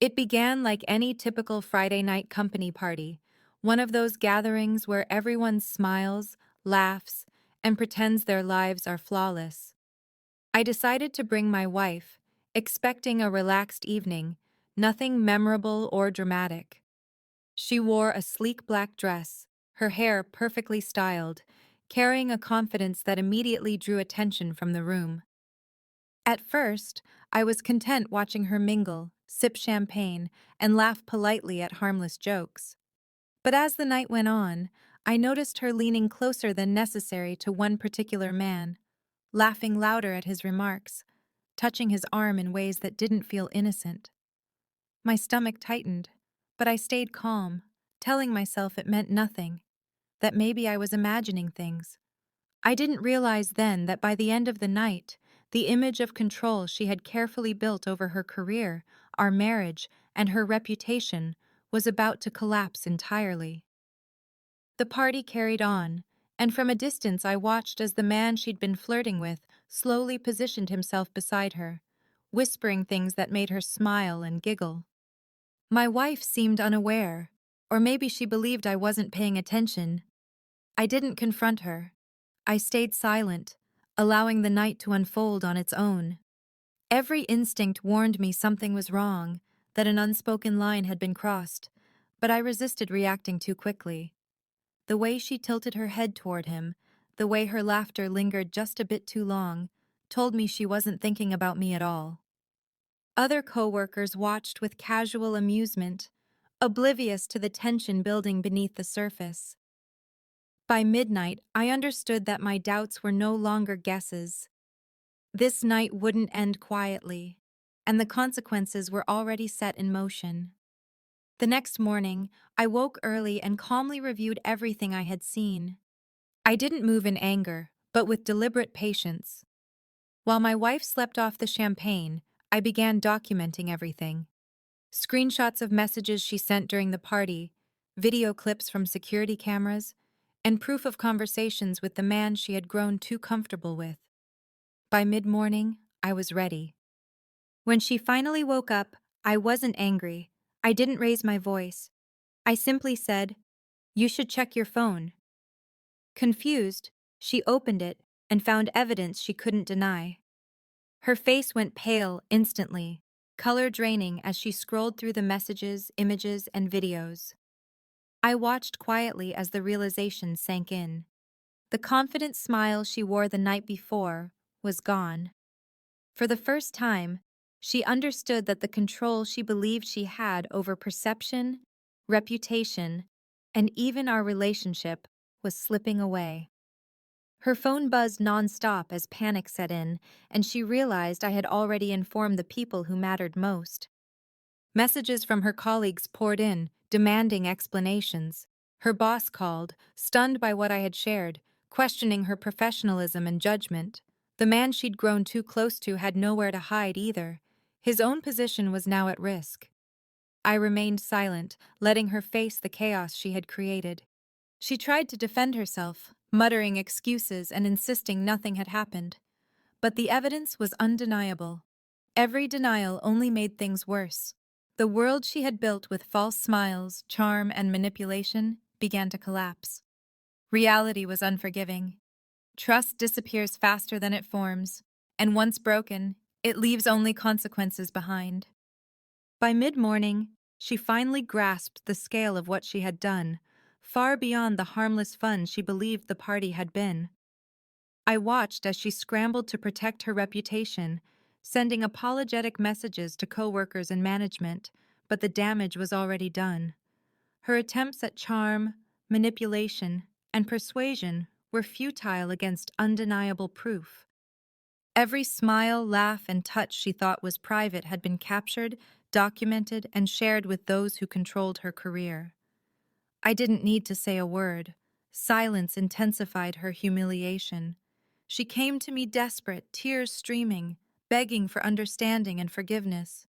It began like any typical Friday night company party, one of those gatherings where everyone smiles, laughs, and pretends their lives are flawless. I decided to bring my wife, expecting a relaxed evening, nothing memorable or dramatic. She wore a sleek black dress, her hair perfectly styled, carrying a confidence that immediately drew attention from the room. At first, I was content watching her mingle, sip champagne, and laugh politely at harmless jokes. But as the night went on, I noticed her leaning closer than necessary to one particular man, laughing louder at his remarks, touching his arm in ways that didn't feel innocent. My stomach tightened, but I stayed calm, telling myself it meant nothing, that maybe I was imagining things. I didn't realize then that by the end of the night, the image of control she had carefully built over her career, our marriage, and her reputation was about to collapse entirely. The party carried on, and from a distance I watched as the man she'd been flirting with slowly positioned himself beside her, whispering things that made her smile and giggle. My wife seemed unaware, or maybe she believed I wasn't paying attention. I didn't confront her. I stayed silent, allowing the night to unfold on its own. Every instinct warned me something was wrong, that an unspoken line had been crossed, but I resisted reacting too quickly. The way she tilted her head toward him, the way her laughter lingered just a bit too long, told me she wasn't thinking about me at all. Other coworkers watched with casual amusement, oblivious to the tension building beneath the surface. By midnight, I understood that my doubts were no longer guesses. This night wouldn't end quietly, and the consequences were already set in motion. The next morning, I woke early and calmly reviewed everything I had seen. I didn't move in anger, but with deliberate patience. While my wife slept off the champagne, I began documenting everything. Screenshots of messages she sent during the party, video clips from security cameras, and proof of conversations with the man she had grown too comfortable with. By mid-morning, I was ready. When she finally woke up, I wasn't angry. I didn't raise my voice. I simply said, "You should check your phone." Confused, she opened it and found evidence she couldn't deny. Her face went pale instantly, color draining as she scrolled through the messages, images, and videos. I watched quietly as the realization sank in. The confident smile she wore the night before was gone. For the first time, she understood that the control she believed she had over perception, reputation, and even our relationship was slipping away. Her phone buzzed nonstop as panic set in, and she realized I had already informed the people who mattered most. Messages from her colleagues poured in, demanding explanations. Her boss called, stunned by what I had shared, questioning her professionalism and judgment. The man she'd grown too close to had nowhere to hide either. His own position was now at risk. I remained silent, letting her face the chaos she had created. She tried to defend herself, muttering excuses and insisting nothing had happened. But the evidence was undeniable. Every denial only made things worse. The world she had built with false smiles, charm, and manipulation began to collapse. Reality was unforgiving. Trust disappears faster than it forms, and once broken, it leaves only consequences behind. By mid-morning, she finally grasped the scale of what she had done, far beyond the harmless fun she believed the party had been. I watched as she scrambled to protect her reputation, sending apologetic messages to coworkers and management, but the damage was already done. Her attempts at charm, manipulation, and persuasion were futile against undeniable proof. Every smile, laugh, and touch she thought was private had been captured, documented, and shared with those who controlled her career. I didn't need to say a word. Silence intensified her humiliation. She came to me desperate, tears streaming, begging for understanding and forgiveness.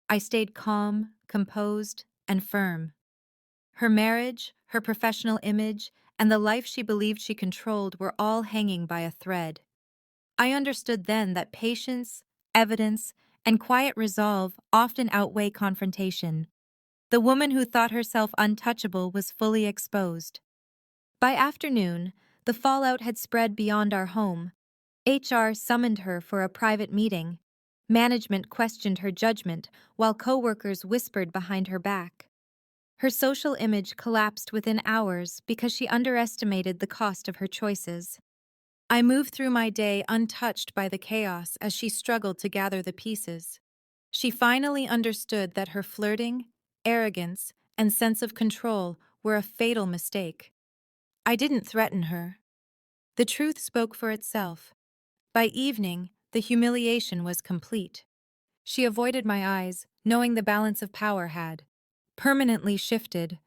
I stayed calm, composed, and firm. Her marriage, her professional image, and the life she believed she controlled were all hanging by a thread. I understood then that patience, evidence, and quiet resolve often outweigh confrontation. The woman who thought herself untouchable was fully exposed. By afternoon, the fallout had spread beyond our home. HR summoned her for a private meeting. Management questioned her judgment, while coworkers whispered behind her back. Her social image collapsed within hours because she underestimated the cost of her choices. I moved through my day untouched by the chaos as she struggled to gather the pieces. She finally understood that her flirting, arrogance, and sense of control were a fatal mistake. I didn't threaten her. The truth spoke for itself. By evening, the humiliation was complete. She avoided my eyes, knowing the balance of power had permanently shifted.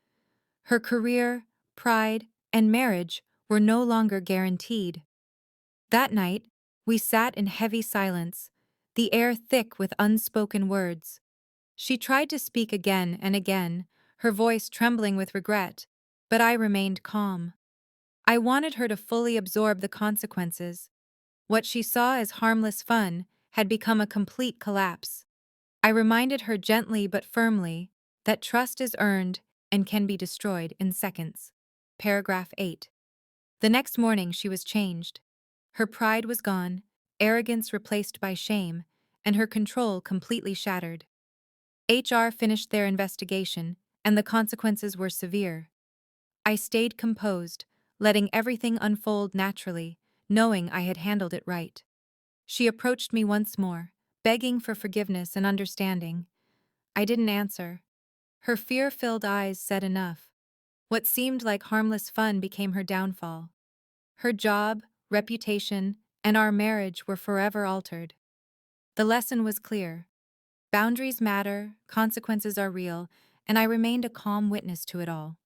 Her career, pride, and marriage were no longer guaranteed. That night, we sat in heavy silence, the air thick with unspoken words. She tried to speak again and again, her voice trembling with regret, but I remained calm. I wanted her to fully absorb the consequences. What she saw as harmless fun had become a complete collapse. I reminded her gently but firmly that trust is earned and can be destroyed in seconds. Paragraph 8. The next morning she was changed. Her pride was gone, arrogance replaced by shame, and her control completely shattered. HR finished their investigation, and the consequences were severe. I stayed composed, letting everything unfold naturally, knowing I had handled it right. She approached me once more, begging for forgiveness and understanding. I didn't answer. Her fear-filled eyes said enough. What seemed like harmless fun became her downfall. Her job, reputation, and our marriage were forever altered. The lesson was clear. Boundaries matter, consequences are real, and I remained a calm witness to it all.